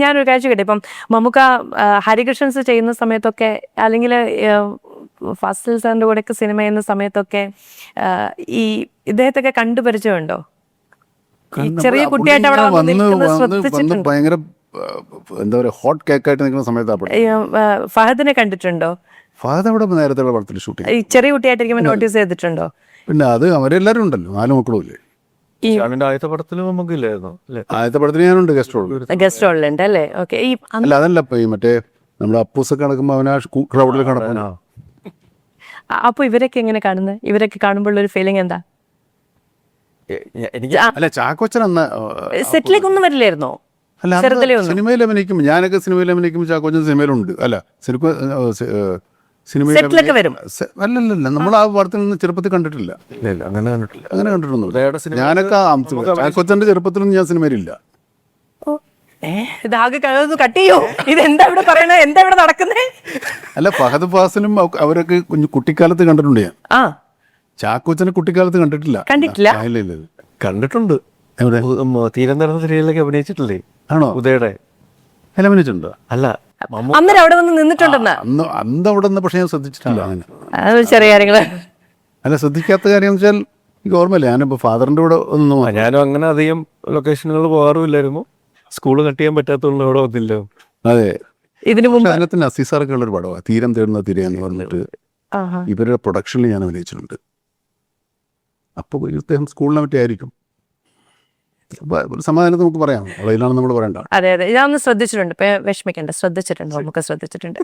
ഞാനൊരു കാഴ്ച കേട്ടെ, ഇപ്പം മമ്മൂക്ക ഹരികൃഷ്ണൻസ് ചെയ്യുന്ന സമയത്തൊക്കെ, അല്ലെങ്കിൽ ഫാസിൽ സാറിൻ്റെ കൂടെയൊക്കെ സിനിമ ചെയ്യുന്ന സമയത്തൊക്കെ ഈ ഇദ്ദേഹത്തൊക്കെ കണ്ടുപരിചയമുണ്ടോ? ഈ ചെറിയ കുട്ടിയായിട്ട് അവിടെ നിൽക്കുന്നത് ശ്രദ്ധിച്ചിട്ടുണ്ടോ? ഭയങ്കര എന്താ പറയുക, ഹോട്ട് കേക്കായിട്ട് നിൽക്കുന്ന സമയത്താണ്. ഫഹദിനെ കണ്ടിട്ടുണ്ടോ? ഫഹദ് അവിടെ നേരത്തെ പടത്തിൽ ഷൂട്ടിംഗ് ഈ ചെറിയ കുട്ടിയായിട്ടിരിക്കുമ്പോൾ നോട്ടീസ് ചെയ്തിട്ടുണ്ടോ? പിന്നെ അത് അവരെല്ലാവരും ഉണ്ടല്ലോ, 4 മക്കളും ഇല്ലേ. ആദ്യത്തെ പടത്തിലും നമുക്കില്ലായിരുന്നു. ആദ്യത്തെ പടത്തിന് ഞാനുണ്ട് ഗസ്റ്റ് റോൾ. ഗസ്റ്റ് റോളിലുണ്ട് അല്ലേ? ഓക്കെ. ഈ അല്ല അതല്ല, ഇപ്പൊ ഈ മറ്റേ നമ്മുടെ അപ്പൂസൊക്കെ നടക്കുമ്പോൾ അവനാ ക്രൗഡിൽ കിടക്കുന്നു. അപ്പൊ ഇവരൊക്കെ എങ്ങനെ കാണുന്നത്? ഇവരൊക്കെ കാണുമ്പോൾ ഒരു ഫീലിംഗ് എന്താ? എനിക്ക് അല്ല ചാക്കോച്ചൻ അന്ന് സെറ്റിലേക്ക് ഒന്നും വരില്ലായിരുന്നോ? അല്ല സിനിമയിൽ അഭിനയിക്കും, ഞാനൊക്കെ സിനിമയിൽ അഭിനയിക്കുമ്പോൾ ചാക്കോച്ചൻ സിനിമയിലുണ്ട്. അല്ല സെറ്റിലൊക്കെ വരും. അല്ലല്ല, നമ്മൾ ആ പടത്തിൽ നിന്ന് ചെറുപ്പത്തിൽ കണ്ടിട്ടില്ല. അങ്ങനെ കണ്ടിട്ടില്ല. അങ്ങനെ കണ്ടിട്ടൊന്നും ഞാനൊക്കെ ചാക്കോച്ചന്റെ ചെറുപ്പത്തിലൊന്നും ഞാൻ സിനിമയിലില്ല. ഇതാകെ കട്ട് ചെയ്യോ? ഇതെന്താ ഇവിടെ പറയണേ? എന്താ ഇവിടെ നടക്കുന്നേ? അല്ല ഫഹദ് ഫാസിലും അവരൊക്കെ കുട്ടിക്കാലത്ത് കണ്ടിട്ടുണ്ട് ഞാൻ. ചാക്കോച്ചനെ കുട്ടിക്കാലത്ത് കണ്ടിട്ടില്ല. കണ്ടിട്ടുണ്ട്. എവിടെ? തീരം നടന്ന സീരിയലിലൊക്കെ അഭിനയിച്ചിട്ടില്ലേ? ആണോ? ഉദയുടെ അഭിനയിച്ചിട്ടുണ്ടോ? അല്ല, അന്നേരം അവിടെ വന്ന് നിന്നിട്ടുണ്ടെന്നാ? അന്ന് അവിടെ നിന്ന് പക്ഷെ ഞാൻ ശ്രദ്ധിച്ചിട്ടില്ല. അങ്ങനെ ചെറിയ കാര്യങ്ങള്. അല്ല ശ്രദ്ധിക്കാത്ത കാര്യം എന്ന് വെച്ചാൽ എനിക്ക് ഓർമ്മയില്ല. ഞാനിപ്പോ ഫാദറിന്റെ കൂടെ ഒന്നും ഞാനും അങ്ങനെ അധികം ലൊക്കേഷനുകൾ പോകാറുമില്ലായിരുന്നു. സ്കൂള് കട്ട് ചെയ്യാൻ പറ്റാത്തതുകൊണ്ട് അവിടെ വന്നില്ല. അതെ. ഇതിനു മുമ്പ് അതിനകത്ത് നസീസാറൊക്കെ ഉള്ളൊരു പടമാണ് തീരം തേടുന്ന തിര എന്ന് പറഞ്ഞിട്ട്. ഇവരുടെ പ്രൊഡക്ഷനിൽ ഞാൻ അഭിനയിച്ചിട്ടുണ്ട്. അപ്പോൾ ഇദ്ദേഹം സ്കൂളിനെ പറ്റി ആയിരിക്കും. ഒരു സമാധാനം നമുക്ക് പറയാം, അതിലാണ് നമ്മൾ പറയേണ്ട. അതെ അതെ, ഇതൊന്ന് ശ്രദ്ധിച്ചിട്ടുണ്ട്. ഇപ്പൊ വിഷമിക്കണ്ട, ശ്രദ്ധിച്ചിട്ടുണ്ട്, നമുക്ക് ശ്രദ്ധിച്ചിട്ടുണ്ട്.